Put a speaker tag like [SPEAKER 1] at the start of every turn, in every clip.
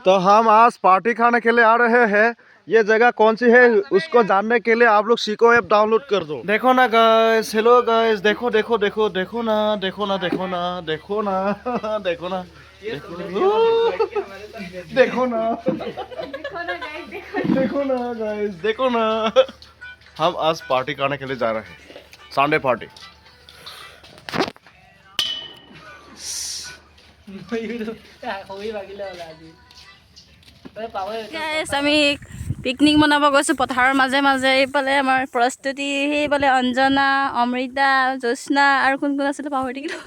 [SPEAKER 1] तो हम आज पार्टी खाने के लिए आ रहे हैं। ये जगह कौन सी है उसको जानने के लिए आप लोग सीको ऐप डाउनलोड कर दो। देखो ना गाइस, हेलो गाइस, देखो देखो देखो देखो ना, देखो ना, देखो ना, देखो ना, देखो ना, देखो ना, देखो ना गाइस, देखो ना। हम आज पार्टी करने के लिए जा रहे हैं, संडे पार्टी।
[SPEAKER 2] Guys, আমি পিকনিক মনাব গৈছোঁ পথাৰৰ মাজে মাজে। এইফালে আমাৰ প্ৰস্তুতি, সেইফালে অঞ্জনা, অমৃতা, জ্যোৎস্না আৰু কোন কোন আছিলে পাহৰি থাকিলোঁ।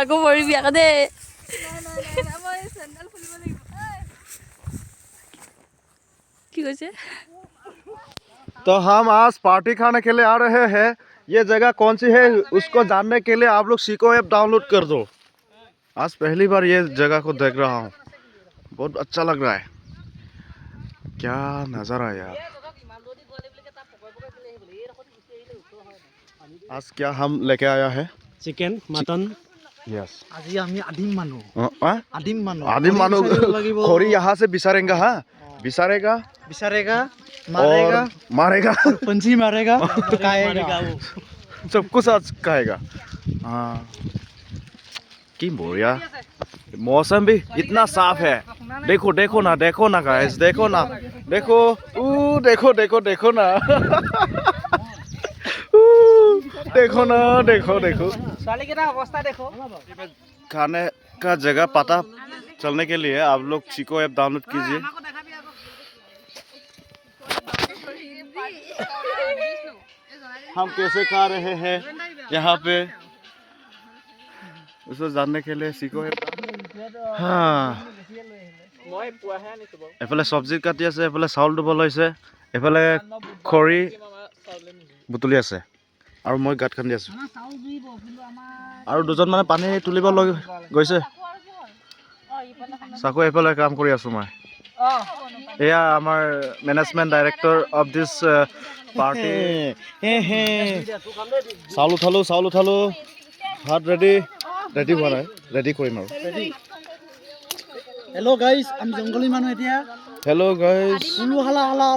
[SPEAKER 2] আকৌ পৰিবি আকৌ দেই। কি কৈছে?
[SPEAKER 1] तो हम आज पार्टी खाने के लिए आ रहे हैं। ये जगह कौन सी है उसको जानने के लिए आप लोग सीको ऐप डाउनलोड कर दो। आज पहली बार ये जगह को देख रहा हूँ, बहुत अच्छा लग रहा है। क्या नज़ारा है यार। आज क्या हम लेके आया है?
[SPEAKER 3] Chicken mutton.
[SPEAKER 1] यस,
[SPEAKER 3] আজি আমি আদিম মানুহ
[SPEAKER 1] आदिम मानो खोरी यहाँ से बिसारेगा। हाँ, बिसारेगा
[SPEAKER 3] বিচাৰেগা
[SPEAKER 1] और मारेगा,
[SPEAKER 3] पंछी मारेगा खाएगा
[SPEAKER 1] सब कुछ आज खाएगा। हाँ, की बढ़िया। मौसम भी इतना साफ है। देखो देखो ना, देखो ना गाइस, देखो ना, देखो, देखो देखो देखो ना, देखो ना, देखो देखो।
[SPEAKER 3] अवस्था देखो।
[SPEAKER 1] खाने का जगह पता चलने के लिए आप लोग चिको ऐप डाउनलोड कीजिए। हम कैसे खा रहे हैं यहाँ पे उसको जानने के लिए चिको ऐप। हाँ, एफाले सब्जी काटी আছে, एफाले চাউল ধুব লৈছে, এফালে খৰি বুটলি আছে আৰু মই গাঁত খান্দি আছো। আৰু দুজন মানে পানী তুলিব লৈ গৈছে। চাকু এফালে কাম কৰি আছো মই। এয়া আমাৰ management director of this party. চাউল উঠালো, ভাত ৰেডি হোৱা নাই, ৰেডি কৰিম আৰু।
[SPEAKER 3] हेलो गाइस, আমি জংগলী মানুহ এতিয়া।
[SPEAKER 1] हेलो गाइस,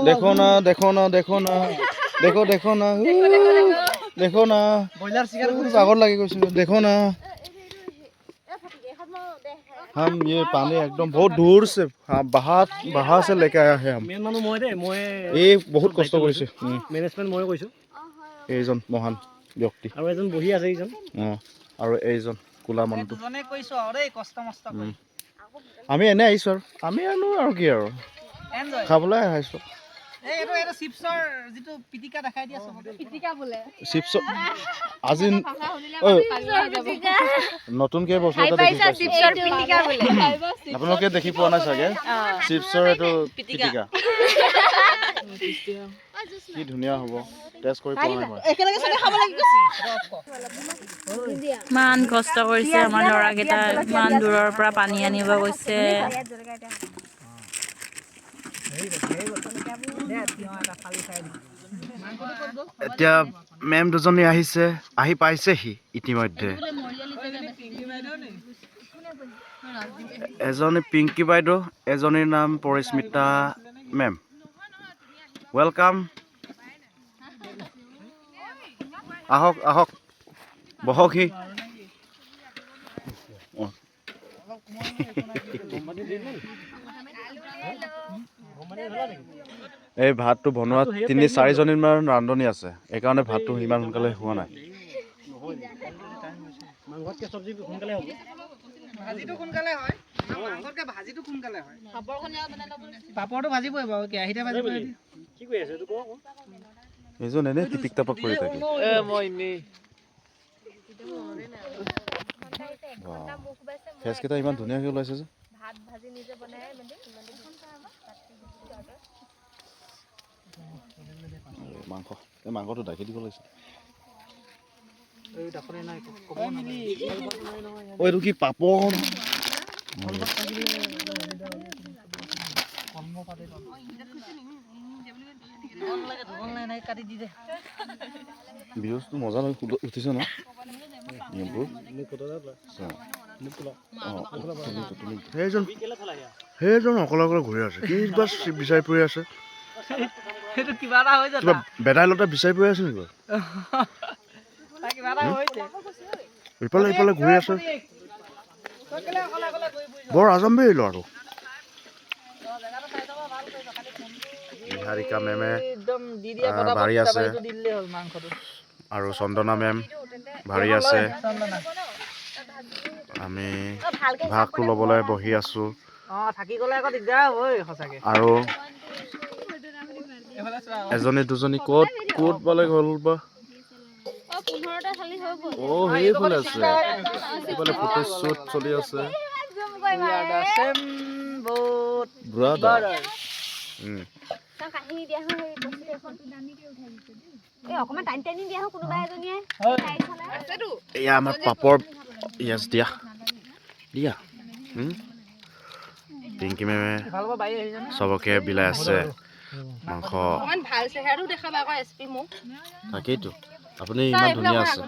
[SPEAKER 1] देखो ना, देखो ना, देखो ना, देखो देखो ना, देखो ना,
[SPEAKER 3] ব্ৰইলাৰ চিকাৰ
[SPEAKER 1] पागल लगी कुछ। देखो ना, हम ये पानी एकदम बहुत दूर से बाहर से लेके आया है हम।
[SPEAKER 3] মেন মানুহ মই দে, মই
[SPEAKER 1] ये बहुत कष्ट কৰিছে।
[SPEAKER 3] মেনেজমেন্ট মই কৈছো
[SPEAKER 1] এইজন মহান ব্যক্তি
[SPEAKER 3] আৰু এজন বহি আছে এইজন।
[SPEAKER 1] আৰু এইজন কোলা মানুহটো।
[SPEAKER 3] দুজনে কৈছো আৰু এই কষ্ট মষ্ট কৰি
[SPEAKER 1] আমি এনে আহিছো আৰু আমি আৰু কি আৰু
[SPEAKER 3] এনজয়।
[SPEAKER 1] খাবলৈ আহিছো।
[SPEAKER 3] এই এইটো চিপছৰ যিটো পিটিকা দেখাই দিয়া সবকে।
[SPEAKER 2] পিটিকা বোলে।
[SPEAKER 1] চিপছ আজি নতুনকে বস্তু এটা দেখি পাইছো।
[SPEAKER 2] চিপছৰ পিটিকা বোলে।
[SPEAKER 1] আপোনালোকে দেখি পোৱা নাই চাগে, চিপছৰ এইটো পিটিকা। কি ধুনীয়া হ'ব, টেষ্ট কৰি পোৱা নাই মই।
[SPEAKER 3] একেলগে চবে খাব লাগিব।
[SPEAKER 2] ইমান কষ্ট কৰিছে আমাৰ ল'ৰাকেইটা, ইমান দূৰৰ পৰা পানী আনিব গৈছে।
[SPEAKER 1] এতিয়া মেম দুজনী আহিছে, আহি পাইছেহি ইতিমধ্যে। এজনী পিংকি বাইদেউ, এজনীৰ নাম পৰিস্মিতা মেম। ৱেলকাম, আহক আহক, বহকহি। এই ভাতটো বনোৱা 3-4 মান ৰান্ধনি আছে, এইকাৰণে ভাতটো ইমান সোনকালে হোৱা নাই।
[SPEAKER 3] মাংসতকে চব্জি সোনকালে হ'ব। ভাজিটো সোনকালে হয়, মাংসতকে ভাজিটো সোনকালে হয়। পাপৰটো ভাজিবই বাৰু, কেৰাহীতে ভাজিব। কি কৰি আছে এইটো কও।
[SPEAKER 1] এইজন এনে টিপিক টাপাক কৰি থাকে।
[SPEAKER 3] মই এনেই
[SPEAKER 1] ফেচকেইটা ইমান ধুনীয়াকৈ ওলাইছে যে।
[SPEAKER 2] ভাত ভাজি নিজে বনাই মানে
[SPEAKER 1] মাংসটো ঢাকি দিব লাগিছে। এইটো কি পাপৰ?
[SPEAKER 3] কাটি দি দে
[SPEAKER 1] ভিউজটো মজা লাগে উঠিছে ন সেইজন অকলে অকলে ঘূৰি আছে কি বা বিচাৰি ফুৰি আছে
[SPEAKER 3] সেইটো কিবা এটা হৈ
[SPEAKER 1] কিবা বেদাইলতা বিচাৰি ফুৰি আছে নেকি
[SPEAKER 3] কিবা এটা হৈছে
[SPEAKER 1] ইফালে ইফালে ঘূৰি আছে বৰ আজম্বী ল'ৰাটো নিহাৰিকা মেমে
[SPEAKER 3] একদম দি দিয়া
[SPEAKER 1] ভাৰী আছে
[SPEAKER 3] দি দিলে হ'ল মাংসটো
[SPEAKER 1] আৰু চন্দনা মেম ভাৰী আছে আমি ভাগটো ল'বলৈ বহি আছো
[SPEAKER 3] থাকি গ'লে আকৌ দিগদাৰ হ'ব সঁচাকে
[SPEAKER 1] আৰু এজনী দুজনী ক'ত ক'ত পালে গ'ল বা সেইফালে আছে এইফালে ফটোশ্বুট চলি আছে এয়া আমাৰ পাপৰ ইয়াছ দিয়া দিয়া পিংকি মেমে চবকে বিলাই আছে মাংস তাকেইতো আপুনি ইমান ধুনীয়া আছে